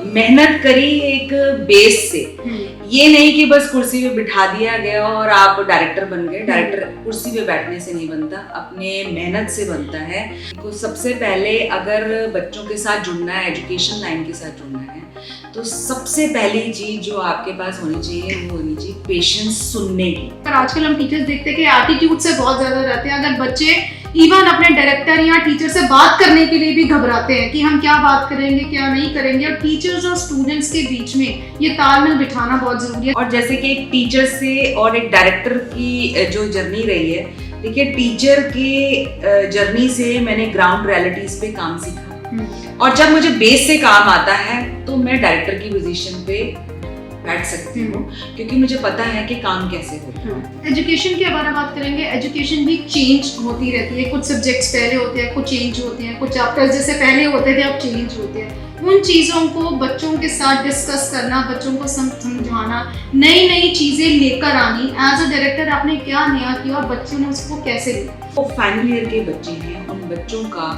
मेहनत करी एक बेस से। ये नहीं कि बस कुर्सी पे बिठा दिया गया और आप डायरेक्टर बन गए। डायरेक्टर कुर्सी पे बैठने से नहीं बनता, अपने मेहनत से बनता है। तो सबसे पहले अगर बच्चों के साथ जुड़ना है, एजुकेशन लाइन के साथ जुड़ना है, तो सबसे पहली चीज जो आपके पास होनी चाहिए वो होनी चाहिए पेशेंस सुनने की। पर आजकल हम टीचर्स देखते हैं कि एटीट्यूड से बहुत ज्यादा रहते हैं। अगर बच्चे इवन अपने डायरेक्टर या टीचर से बात करने के लिए भी घबराते हैं कि हम क्या बात करेंगे क्या नहीं करेंगे, और टीचर्स और स्टूडेंट्स के बीच में ये तालमेल बिठाना बहुत जरूरी है। और जैसे कि एक टीचर से और एक डायरेक्टर की जो जर्नी रही है, देखिए टीचर के जर्नी से मैंने ग्राउंड रियलिटीज पे काम सीखा, और जब मुझे बेस से काम आता है तो मैं डायरेक्टर की पोजीशन पे बैठ सकती हूँ, क्योंकि मुझे पता है कि काम कैसे होता है। एजुकेशन के बारे में बात करेंगे। एजुकेशन भी चेंज होती रहती है। कुछ सब्जेक्ट्स पहले होते हैं, कुछ चेंज होते हैं, कुछ चैप्टर्स जैसे पहले होते थे अब चेंज होते हैं। उन चीज़ों को बच्चों के साथ डिस्कस करना, बच्चों को समझाना, नई नई चीज़ें लेकर आनी। एज अ डायरेक्टर आपने क्या नया किया और बच्चों ने उसको कैसे लिया? वो फाइनल ईयर के बच्चे हैं, उन बच्चों का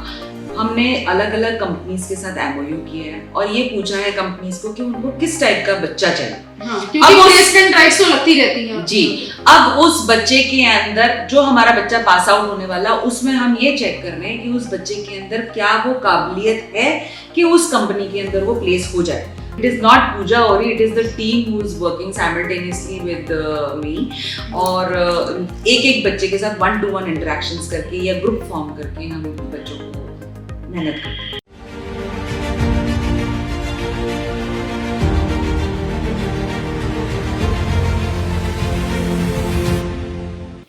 हमने अलग अलग कंपनीज के साथ एमओयू किया है और ये पूछा है कंपनीज को कि उनको किस टाइप का बच्चा चाहिए। क्योंकि प्लेसमेंट ड्राइव्स तो लगती रहती हैं जी। अब उस बच्चे के अंदर जो हमारा बच्चा पास आउट होने वाला, उसमें हम ये चेक कर रहे हैं कि उस बच्चे के अंदर क्या वो काबिलियत है कि उस कंपनी के अंदर वो प्लेस हो जाए। It is not Pooja Ori, it is the team who is working simultaneously with me। और एक एक बच्चे के साथ 1-to-1 इंटरेक्शंस करके या ग्रुप फॉर्म करके हम बच्चों को मेहनत करते हैं।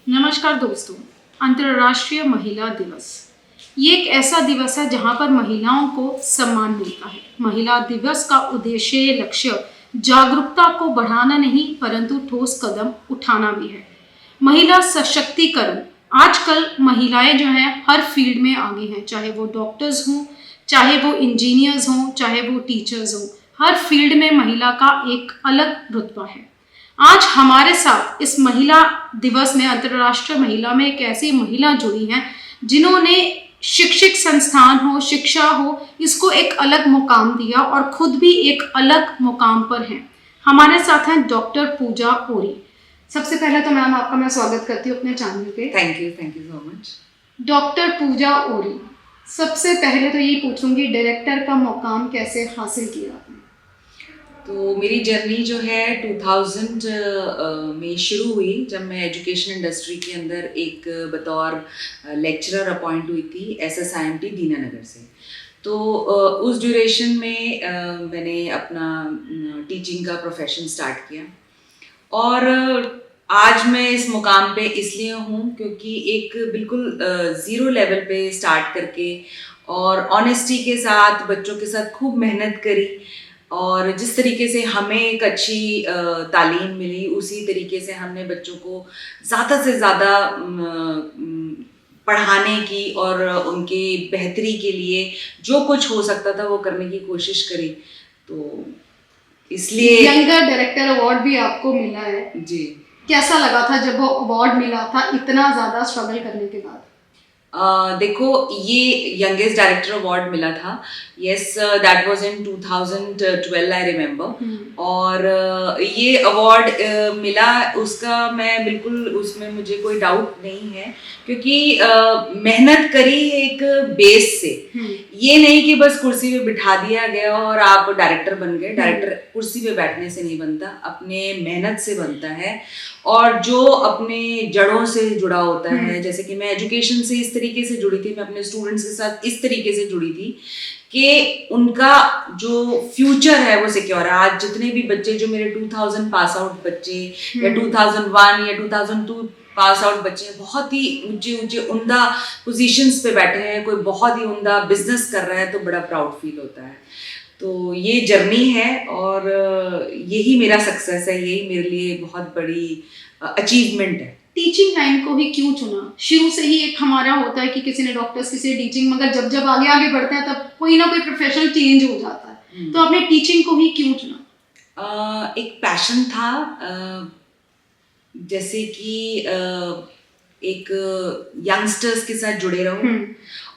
नमस्कार दोस्तों, अंतर्राष्ट्रीय महिला दिवस ये एक ऐसा दिवस है जहां पर महिलाओं को सम्मान मिलता है। महिला दिवस का उद्देश्य लक्ष्य जागरूकता को बढ़ाना नहीं परंतु ठोस कदम उठाना भी है। महिला सशक्तिकरण। आजकल महिलाएं जो हैं हर फील्ड में आगे हैं, चाहे वो डॉक्टर्स हों, चाहे वो इंजीनियर्स हों, चाहे वो टीचर्स हों। हर फील्ड में महिला का एक अलग रुतबा है। आज हमारे साथ इस महिला दिवस में, अंतर्राष्ट्रीय महिला में, एक ऐसी महिला जुड़ी हैं जिन्होंने शिक्षित संस्थान हो, शिक्षा हो, इसको एक अलग मुकाम दिया और खुद भी एक अलग मुकाम पर हैं। हमारे साथ हैं डॉक्टर पूजा ओरी। सबसे पहले तो मैम आपका मैं स्वागत करती हूँ अपने चैनल पे। Thank you so much. Doctor Pooja Ori, सबसे पहले तो ये पूछूंगी डायरेक्टर का मुकाम कैसे हासिल किया आपने? तो मेरी जर्नी जो है 2000 में शुरू हुई, जब मैं एजुकेशन इंडस्ट्री के अंदर एक बतौर लेक्चरर अपॉइंट हुई थी SSIMT दीनानगर से। तो उस ड्यूरेशन में मैंने अपना टीचिंग का प्रोफेशन स्टार्ट किया, और आज मैं इस मुकाम पे इसलिए हूँ क्योंकि एक बिल्कुल ज़ीरो लेवल पे स्टार्ट करके और ऑनेस्टी के साथ बच्चों के साथ खूब मेहनत करी, और जिस तरीके से हमें एक अच्छी तालीम मिली उसी तरीके से हमने बच्चों को ज़्यादा से ज़्यादा पढ़ाने की और उनके बेहतरी के लिए जो कुछ हो सकता था वो करने की कोशिश करी। तो इसलिए यंगर डायरेक्टर अवार्ड भी आपको मिला है जी। कैसा लगा था जब वो अवार्ड मिला था इतना ज़्यादा स्ट्रगल करने के बाद? देखो, ये यंगेस्ट डायरेक्टर अवार्ड मिला था। Yes, that was in 2012 I remember. और ये अवार्ड मिला, उसका मैं बिल्कुल, उसमें मुझे कोई डाउट नहीं है, क्योंकि मेहनत करी एक बेस से। ये नहीं कि बस कुर्सी पे बिठा दिया गया और आप डायरेक्टर बन गए। डायरेक्टर कुर्सी पे बैठने से नहीं बनता, अपने मेहनत से बनता है। और जो अपने जड़ों से जुड़ा होता है, जैसे कि मैं एजुकेशन से इस तरीके से जुड़ी थी, मैं अपने स्टूडेंट्स के साथ इस तरीके से जुड़ी थी कि उनका जो फ्यूचर है वो सिक्योर है। आज जितने भी बच्चे जो मेरे 2000 पास आउट बच्चे या 2001 या 2002 पास आउट बच्चे बहुत ही ऊंचे ऊंचे उम्दा पोजीशंस पे बैठे हैं, कोई बहुत ही उम्दा बिजनेस कर रहा है, तो बड़ा प्राउड फील होता है। तो ये जर्नी है और यही मेरा सक्सेस है, यही मेरे लिए बहुत बड़ी अचीवमेंट है। टीचिंग लाइन को ही क्यों चुना? शुरू से ही एक हमारा होता है कि किसी ने डॉक्टर्स, किसी ने टीचिंग, मगर जब जब आगे आगे बढ़ते हैं तब कोई ना कोई प्रोफेशनल चेंज हो जाता है। तो आपने टीचिंग को ही क्यों चुना? एक पैशन था, जैसे कि एक यंगस्टर्स के साथ जुड़े रहो।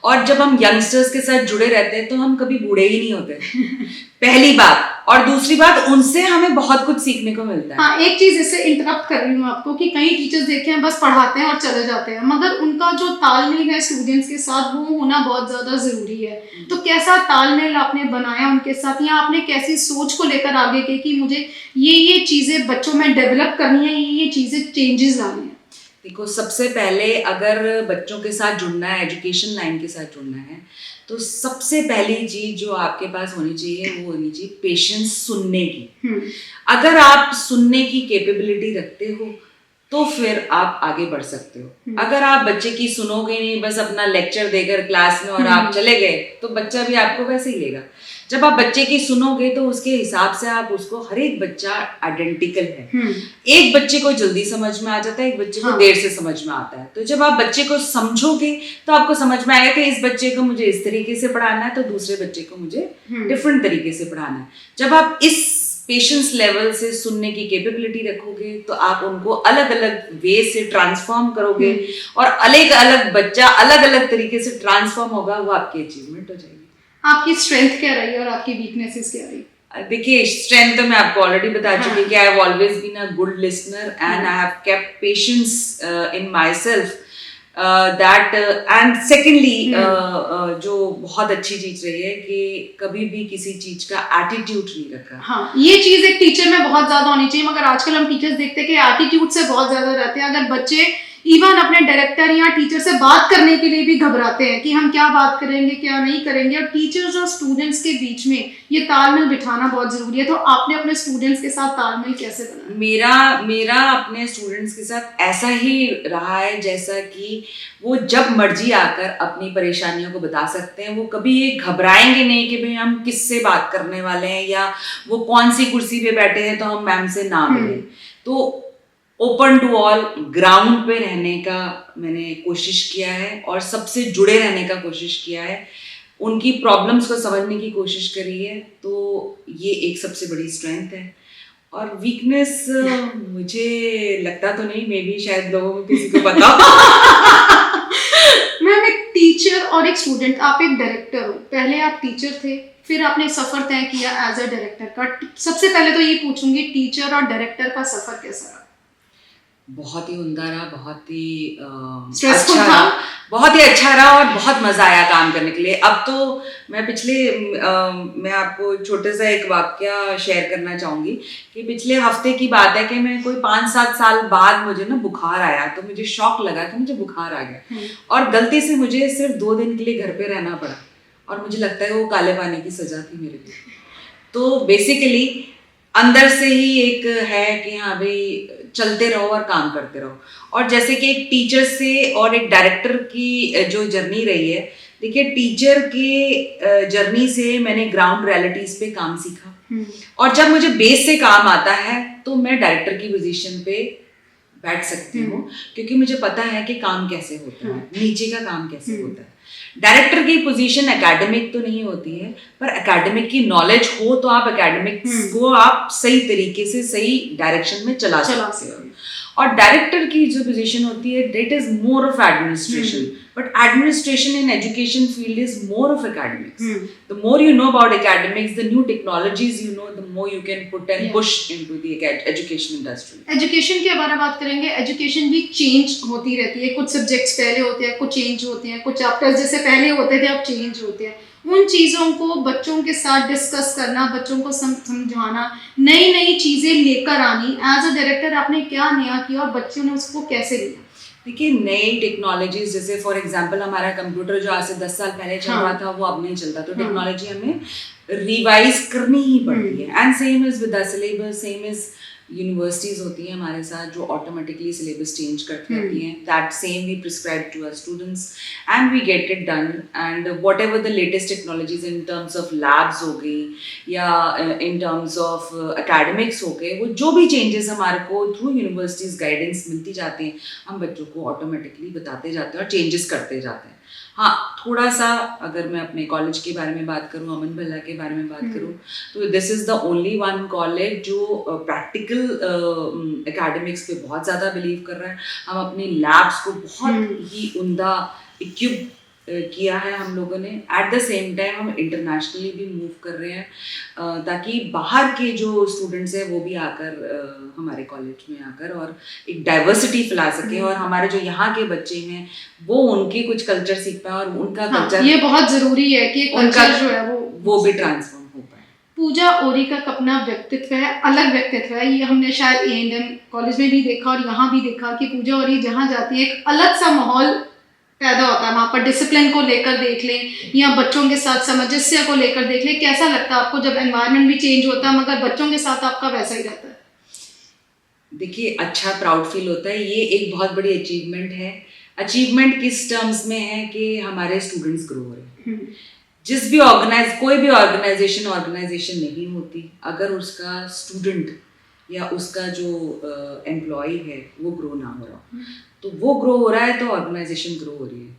और जब हम यंगस्टर्स के साथ जुड़े रहते हैं तो हम कभी बूढ़े ही नहीं होते पहली बात। और दूसरी बात, उनसे हमें बहुत कुछ सीखने को मिलता है। हाँ, एक चीज इससे इंटरप्ट कर रही हूँ आपको कि कई टीचर्स देखे हैं बस पढ़ाते हैं और चले जाते हैं, मगर उनका जो तालमेल है स्टूडेंट्स के साथ वो होना बहुत ज्यादा जरूरी है। तो कैसा तालमेल आपने बनाया उनके साथ, या आपने कैसी सोच को लेकर आगे गए कि मुझे ये चीजें बच्चों में डेवलप करनी है, ये चीजें चेंजेस लानी है? देखो, सबसे पहले अगर बच्चों के साथ जुड़ना है, एजुकेशन लाइन के साथ जुड़ना है, तो सबसे पहली चीज जो आपके पास होनी चाहिए वो होनी चाहिए पेशेंस, सुनने की। अगर आप सुनने की कैपेबिलिटी रखते हो तो फिर आप आगे बढ़ सकते हो। अगर आप बच्चे की सुनोगे नहीं, बस अपना लेक्चर देकर क्लास में और आप चले गए, तो बच्चा भी आपको वैसे ही लेगा। जब आप बच्चे की सुनोगे तो उसके हिसाब से आप उसको, हर एक बच्चा आइडेंटिकल है। एक बच्चे को जल्दी समझ में आ जाता है, एक बच्चे को देर से समझ में आता है। तो जब आप बच्चे को समझोगे तो आपको समझ में आएगा कि इस बच्चे को मुझे इस तरीके से पढ़ाना है, तो दूसरे बच्चे को मुझे डिफरेंट तरीके से पढ़ाना है। जब आप इस पेशेंस लेवल से सुनने की कैपेबिलिटी रखोगे तो आप उनको अलग अलग वे से ट्रांसफॉर्म करोगे, और अलग अलग बच्चा अलग अलग तरीके से ट्रांसफॉर्म होगा, वो आपकी अचीवमेंट हो जाएगी। आपकी स्ट्रेंथ क्या रही और आपकी वीकनेसेस क्या रही? देखिए, स्ट्रेंथ तो मैं आपको ऑलरेडी बता चुकी कि I have always been a good listener and I have kept patience in myself. That and secondly जो बहुत अच्छी चीज रही है कि कभी भी किसी चीज का एटीट्यूड नहीं रखा। हाँ, ये चीज एक टीचर में बहुत ज्यादा होनी चाहिए, मगर आजकल हम टीचर्स देखते हैं कि एटीट्यूड से बहुत ज्यादा रहते हैं। अगर बच्चे इवन अपने डायरेक्टर या टीचर से बात करने के लिए भी घबराते हैं कि हम क्या बात करेंगे क्या नहीं करेंगे, और टीचर्स और स्टूडेंट्स के बीच में ये तालमेल बिठाना बहुत जरूरी है। तो आपने अपने स्टूडेंट्स के साथ तालमेल कैसे बनाया? मेरा अपने स्टूडेंट्स के साथ ऐसा ही रहा है जैसा कि वो जब मर्जी आकर अपनी परेशानियों को बता सकते हैं। वो कभी ये घबराएंगे नहीं कि भाई हम किससे बात करने वाले हैं, या वो कौन सी कुर्सी पे बैठे हैं तो हम मैम से ना मिलें। तो ओपन टू ऑल, ग्राउंड पे रहने का मैंने कोशिश किया है और सबसे जुड़े रहने का कोशिश किया है, उनकी प्रॉब्लम्स को समझने की कोशिश करी है। तो ये एक सबसे बड़ी स्ट्रेंथ है। और वीकनेस मुझे लगता तो नहीं, मे बी शायद लोगों को किसी को पता मैम, एक टीचर और एक स्टूडेंट, आप एक डायरेक्टर हो, पहले आप टीचर थे, फिर आपने सफर तय किया एज अ डायरेक्टर का। सबसे पहले तो ये पूछूंगी, टीचर और डायरेक्टर का सफर कैसा रहा? बहुत ही उम्दा रहा, बहुत ही स्ट्रेसफुल अच्छा था, बहुत ही अच्छा रहा और बहुत मजा आया काम करने के लिए। अब तो मैं मैं आपको छोटे सा एक वाक्य शेयर करना चाहूंगी कि पिछले हफ्ते की बात है कि मैं कोई 5-7 साल बाद मुझे ना बुखार आया, तो मुझे शौक लगा कि मुझे बुखार आ गया, और गलती से मुझे सिर्फ 2 दिन के लिए घर पे रहना पड़ा, और मुझे लगता है वो काले पानी की सजा थी मेरे लिए। तो बेसिकली अंदर से ही एक है कि हाँ भाई, चलते रहो और काम करते रहो। और जैसे कि एक टीचर से और एक डायरेक्टर की जो जर्नी रही है, देखिए टीचर के जर्नी से मैंने ग्राउंड रियलिटीज पे काम सीखा, और जब मुझे बेस से काम आता है तो मैं डायरेक्टर की पोजीशन पे बैठ सकती हूँ, क्योंकि मुझे पता है कि काम कैसे होता है, नीचे का काम कैसे होता है। डायरेक्टर की पोजीशन एकेडमिक तो नहीं होती है, पर एकेडमिक की नॉलेज हो तो आप एकेडमिक्स को आप सही तरीके से सही डायरेक्शन में चला सकते हो। और डायरेक्टर की जो पोजीशन होती है, that is more of administration, but administration in education field is more of academics. The more you know about academics, the new technologies you know, the more you can put and push into the education industry. Education के बारे में बात करेंगे, education भी change होती रहती है। कुछ सब्जेक्ट्स पहले होते हैं, कुछ चेंज होते हैं, कुछ चैप्टर्स जैसे पहले होते थे अब चेंज होते हैं। उन चीज़ों को बच्चों के साथ डिस्कस करना, बच्चों को समझाना, नई नई चीज़ें लेकर आनी, एज अ डायरेक्टर आपने क्या नया किया और बच्चों ने उसको कैसे लिया? देखिए, नई टेक्नोलॉजीज, जैसे फॉर एग्जांपल हमारा कंप्यूटर जो आज से 10 साल पहले चल रहा था वो अब नहीं चलता, तो टेक्नोलॉजी हमें रिवाइज करनी ही पड़ती है। And same is with the syllabus, same is universities होती हैं हमारे साथ जो ऑटोमेटिकली सिलेबस चेंज करती रहती हैं। That same we prescribe to our students and we get it done. And whatever the latest technologies in terms of labs हो गई या इन टर्म्स ऑफ एकेडमिक्स हो गए, वो जो भी चेंजेस हमारे को थ्रू यूनिवर्सिटीज गाइडेंस मिलती जाती हैं, हम बच्चों को ऑटोमेटिकली बताते जाते हैं और चेंजेस करते जाते हैं। हाँ, थोड़ा सा अगर मैं अपने कॉलेज के बारे में बात करूँ, अमन भल्ला के बारे में बात करूँ, तो this is the only one college जो प्रैक्टिकल एकेडमिक्स पे बहुत ज़्यादा बिलीव कर रहा है। हम अपनी लैब्स को बहुत ही उम्दा इक्विप किया है हम लोगों ने। एट द सेम टाइम हम इंटरनेशनली भी मूव कर रहे हैं ताकि बाहर के जो स्टूडेंट्स हैं वो भी आकर हमारे कॉलेज में आकर और एक डाइवर्सिटी फैला सके और हमारे जो यहाँ के बच्चे हैं वो उनके कुछ कल्चर सीख पाए और उनका कल्चर, ये बहुत जरूरी है कि कल्चर जो है वो भी ट्रांसफॉर्म हो पाए। पूजा ओरी का अपना व्यक्तित्व है, अलग व्यक्तित्व है। ये हमने शायद A&M कॉलेज में भी देखा और यहाँ भी देखा कि पूजा ओरी जहाँ जाती है एक अलग सा माहौल पैदा होता है वहाँ पर। डिसिप्लिन को लेकर देख लें या बच्चों के साथ सामंजस्य को लेकर देख लें, कैसा लगता है आपको जब एनवायरनमेंट भी चेंज होता है मगर बच्चों के साथ आपका वैसा ही रहता है? देखिए, अच्छा प्राउड फील होता है। ये एक बहुत बड़ी अचीवमेंट है। अचीवमेंट किस टर्म्स में है कि हमारे स्टूडेंट्स ग्रो हो रहे हैं। जिस भी कोई भी ऑर्गेनाइजेशन नहीं होती अगर उसका स्टूडेंट या उसका जो एम्प्लॉय है वो ग्रो ना हो रहा, तो वो ग्रो हो रहा है तो ऑर्गेनाइजेशन ग्रो हो रही है।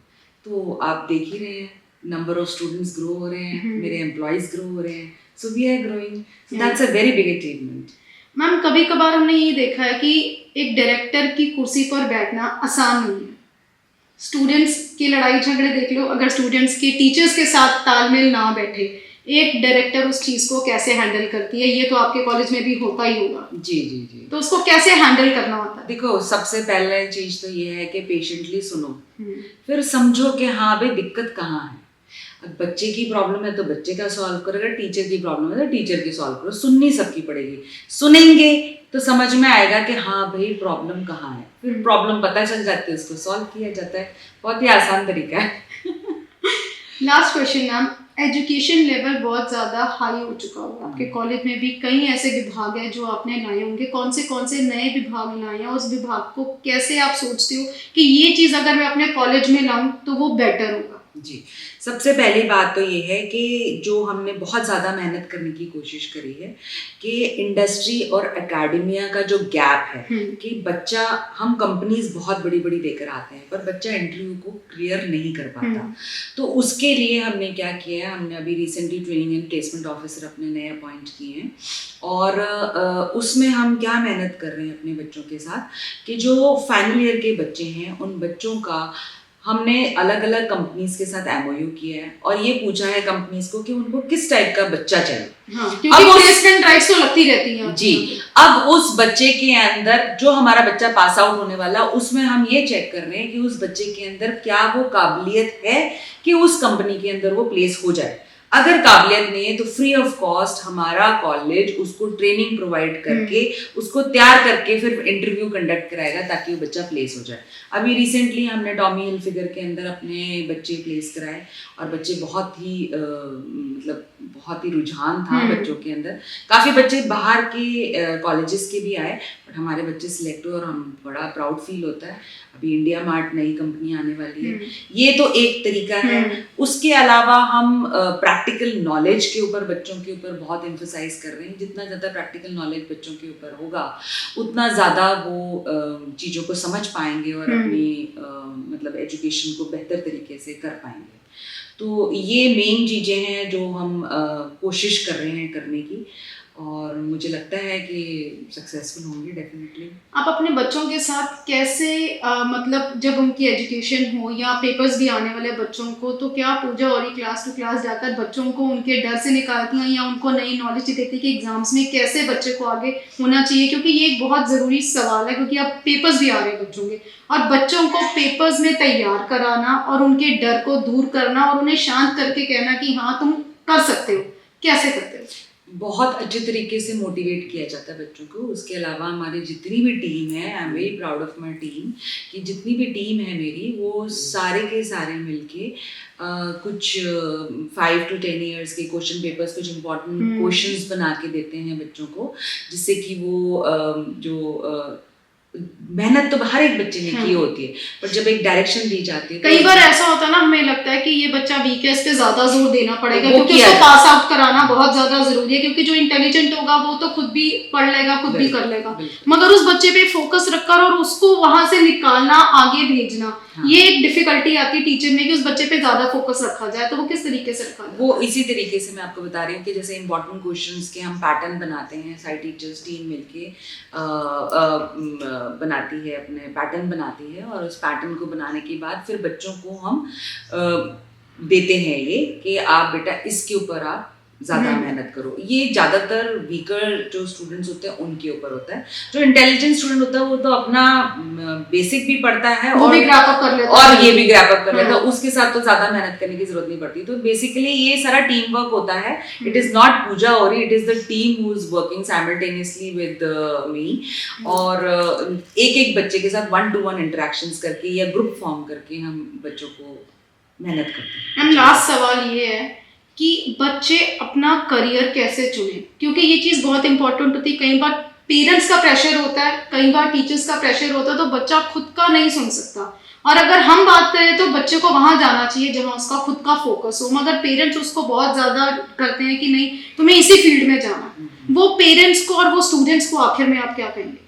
तो आप देख ही रहे हैं, नंबर ऑफ स्टूडेंट्स ग्रो हो रहे हैं, मेरे एम्प्लॉयज ग्रो हो रहे हैं, so we are growing, that's a very big achievement. Ma'am, कभी कभार हमने ये देखा है कि एक डायरेक्टर की कुर्सी पर बैठना आसान नहीं है। स्टूडेंट्स की लड़ाई झगड़े देख लो, अगर स्टूडेंट्स के टीचर्स के साथ तालमेल ना बैठे, एक डायरेक्टर उस चीज़ को कैसे हैंडल करती है? ये तो आपके कॉलेज में भी होता ही होगा। जी जी जी। तो उसको कैसे हैंडल करना होता है? देखो, सबसे पहले चीज़ तो ये है कि पेशेंटली सुनो, फिर समझो कि हाँ भाई दिक्कत कहाँ है। अब बच्चे की प्रॉब्लम है तो बच्चे का सॉल्व करो, अगर टीचर की प्रॉब्लम है तो टीचर की सॉल्व करो। सुननी सबकी पड़ेगी। सुनेंगे तो समझ में आएगा कि हाँ भाई प्रॉब्लम कहाँ है, फिर प्रॉब्लम पता चल जाती है, उसको सॉल्व किया जाता है। बहुत ही आसान तरीका है। Last question ma'am, education level बहुत ज़्यादा हाई हो चुका होगा आपके कॉलेज में भी। कई ऐसे विभाग हैं जो आपने लाए होंगे, कौन से नए विभाग लाए हैं? उस विभाग को कैसे आप सोचते हो कि ये चीज़ अगर मैं अपने कॉलेज में लाऊं तो वो बेटर होगा? जी, सबसे पहली बात तो ये है कि जो हमने बहुत ज़्यादा मेहनत करने की कोशिश करी है कि इंडस्ट्री और एकेडमिया का जो गैप है कि बच्चा, हम कंपनीज बहुत बड़ी बड़ी लेकर आते हैं पर बच्चा इंटरव्यू को क्लियर नहीं कर पाता। तो उसके लिए हमने क्या किया है, हमने अभी recently training and placement officer अपने नए अपॉइंट किए हैं और उसमें हम क्या मेहनत कर रहे हैं अपने बच्चों के साथ कि जो फाइनल ईयर के बच्चे हैं उन बच्चों का हमने अलग अलग कंपनीज के साथ MOU किया है और ये पूछा है कंपनीज को कि उनको किस टाइप का बच्चा चाहिए। क्योंकि प्लेसमेंट ड्राइव्स तो लगती रहती हैं। जी, अब उस बच्चे के अंदर जो हमारा बच्चा पास आउट होने वाला, उसमें हम ये चेक कर रहे हैं कि उस बच्चे के अंदर क्या वो काबिलियत है कि उस कंपनी के अंदर वो प्लेस हो जाए। अगर काबिलियत नहीं है तो फ्री ऑफ कॉस्ट हमारा कॉलेज उसको ट्रेनिंग प्रोवाइड करके उसको तैयार करके फिर इंटरव्यू कंडक्ट कराएगा ताकि वो बच्चा प्लेस हो जाए। अभी रिसेंटली हमने टॉमी हिलफिगर के अंदर अपने बच्चे प्लेस कराए और बच्चे बहुत ही मतलब बहुत ही रुझान था बच्चों के अंदर। काफ़ी बच्चे बाहर के कॉलेजेस के भी आए बट हमारे बच्चे सिलेक्ट हुए और हम बड़ा प्राउड फील होता है। अभी इंडिया मार्ट नई कंपनी आने वाली है, ये तो एक तरीका है। उसके अलावा हम प्रैक्टिकल नॉलेज के ऊपर, बच्चों के ऊपर बहुत एम्फसाइज कर रहे हैं। जितना ज़्यादा प्रैक्टिकल नॉलेज बच्चों के ऊपर होगा उतना ज़्यादा वो चीज़ों को समझ पाएंगे और अपनी मतलब एजुकेशन को बेहतर तरीके से कर पाएंगे। तो ये मेन चीज़ें हैं जो हम कोशिश कर रहे हैं करने की और मुझे लगता है कि सक्सेसफुल होंगे डेफिनेटली। आप अपने बच्चों के साथ कैसे मतलब जब उनकी एजुकेशन हो या पेपर्स भी आने वाले बच्चों को, तो क्या पूजा और क्लास टू क्लास जाकर बच्चों को उनके डर से निकालती हैं या उनको नई नॉलेज देती है कि एग्जाम्स में कैसे बच्चे को आगे होना चाहिए? क्योंकि ये एक बहुत ज़रूरी सवाल है, क्योंकि अब पेपर्स भी आ रहे हैं बच्चों के और बच्चों को पेपर्स में तैयार कराना और उनके डर को दूर करना और उन्हें शांत करके कहना कि हाँ तुम कर सकते हो, कैसे करते हो? बहुत अच्छे तरीके से मोटिवेट किया जाता है बच्चों को। उसके अलावा हमारी जितनी भी टीम है, I am very proud of my team, कि जितनी भी टीम है मेरी वो सारे के सारे मिलके कुछ 5 to 10 ईयर्स के क्वेश्चन पेपर्स, कुछ इम्पोर्टेंट क्वेश्चंस बना के देते हैं बच्चों को, जिससे कि वो जो मेहनत तो हर एक बच्चे ने की होती है पर जब एक डायरेक्शन दी जाती है, कई बार ऐसा होता है ना, हमें लगता है कि ये बच्चा वीक है, इस पे ज्यादा जोर देना पड़ेगा क्योंकि उसको पास आउट कराना बहुत ज्यादा जरूरी है, क्योंकि जो इंटेलिजेंट होगा वो तो खुद भी पढ़ लेगा, खुद भी कर लेगा, मगर उस बच्चे पे फोकस रखकर और उसको वहां से निकालना, आगे भेजना, ये एक डिफिकल्टी आती है टीचर में कि उस बच्चे पे ज्यादा फोकस रखा जाए, तो वो किस तरीके से रखा जाए? वो इसी तरीके से मैं आपको बता रही हूँ कि जैसे इंपॉर्टेंट क्वेश्चंस के हम पैटर्न बनाते हैं, सारी टीचर्स टीम मिलके बनाती है, अपने पैटर्न बनाती है, और उस पैटर्न को बनाने के बाद फिर बच्चों को हम देते हैं ये कि आप बेटा इसके ऊपर आप ज़्यादा मेहनत करो। ये ज़्यादातर वीकर जो स्टूडेंट्स होते हैं उनके ऊपर होता है। जो इंटेलिजेंट स्टूडेंट होता है वो तो अपना बेसिक भी पढ़ता है और भी ग्रैप अप कर लेता और ये भी ग्रैप अप कर लेता है, उसके साथ तो ज़्यादा मेहनत करने की जरूरत नहीं पड़ती। तो बेसिकली ये सारा टीम वर्क होता है। इट इज़ नॉट पूजा ओरी, it is the team who is working simultaneously with me, और एक एक बच्चे के साथ 1-to-1 इंटरेक्शंस करके या ग्रुप फॉर्म करके हम बच्चों को मेहनत करते हैं। लास्ट सवाल ये है कि बच्चे अपना करियर कैसे चुने, क्योंकि ये चीज़ बहुत इंपॉर्टेंट होती है। कई बार पेरेंट्स का प्रेशर होता है, कई बार टीचर्स का प्रेशर होता है, तो बच्चा खुद का नहीं सुन सकता। और अगर हम बात करें तो बच्चे को वहाँ जाना चाहिए जहाँ उसका खुद का फोकस हो, मगर पेरेंट्स उसको बहुत ज़्यादा करते हैं कि नहीं तुम्हें इसी फील्ड में जाना। वो पेरेंट्स को और वो स्टूडेंट्स को आखिर में आप क्या कहेंगे?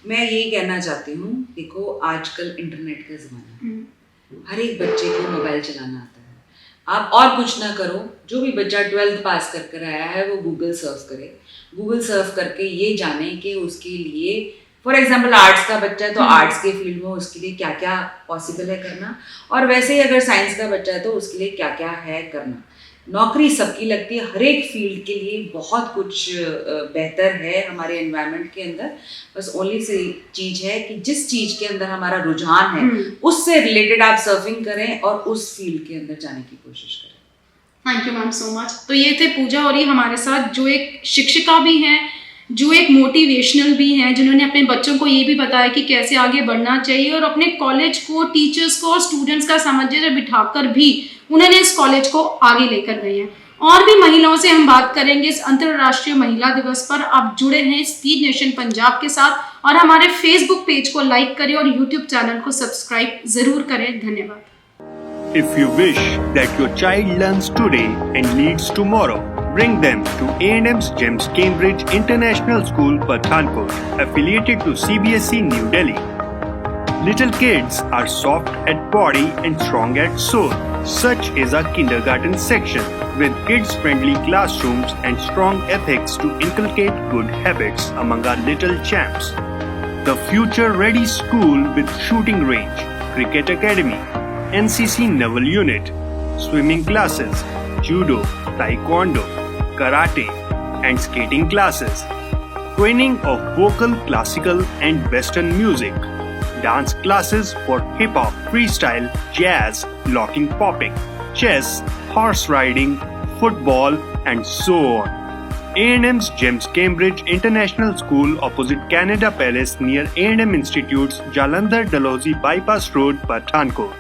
मैं ये कहना चाहती हूँ, देखो आजकल इंटरनेट का ज़माना है, हर एक बच्चे को मोबाइल चलाना आता है। आप और कुछ ना करो, जो भी बच्चा 12th पास कर आया है वो गूगल सर्फ करे। गूगल सर्फ करके ये जाने कि उसके लिए फॉर एग्जांपल आर्ट्स का बच्चा है तो आर्ट्स के फील्ड में उसके लिए क्या क्या पॉसिबल है करना, और वैसे ही अगर साइंस का बच्चा है तो उसके लिए क्या क्या है करना। नौकरी सबकी लगती है, हर एक फील्ड के लिए बहुत कुछ बेहतर है हमारे एनवायरनमेंट के अंदर। बस ओनली सी चीज़ है कि जिस चीज़ के अंदर हमारा रुझान है उससे रिलेटेड आप सर्फिंग करें और उस फील्ड के अंदर जाने की कोशिश करें। Thank you ma'am so much. तो ये थे पूजा और ये हमारे साथ, जो एक शिक्षिका भी हैं, जो एक मोटिवेशनल भी हैं, जिन्होंने अपने बच्चों को ये भी बताया कि कैसे आगे बढ़ना चाहिए, और अपने कॉलेज को, टीचर्स को और स्टूडेंट्स का सामंजस्य बिठाकर भी उन्होंने इस कॉलेज को आगे लेकर गए हैं। और भी महिलाओं से हम बात करेंगे इस अंतर्राष्ट्रीय महिला दिवस पर। आप जुड़े हैं स्पीड नेशन पंजाब के साथ, और हमारे फेसबुक पेज को लाइक करें और यूट्यूब चैनल को सब्सक्राइब जरूर करें। धन्यवाद। If you wish that your child learns today and leads tomorrow, bring them to A&M's GEMS Cambridge International School, Pathankot, affiliated to CBSE New Delhi. Little kids are soft at body and strong at soul. Such is our kindergarten section, with kids-friendly classrooms and strong ethics to inculcate good habits among our little champs. The future-ready school with shooting range, cricket academy, NCC Naval Unit, swimming classes, judo, taekwondo, karate, and skating classes. Training of vocal, classical, and western music. Dance classes for hip-hop, freestyle, jazz, locking popping, chess, horse riding, football, and so on. A&M's GEMS Cambridge International School opposite Canada Palace near A&M Institute's Jalandhar Dalhousie Bypass Road, Pathankot.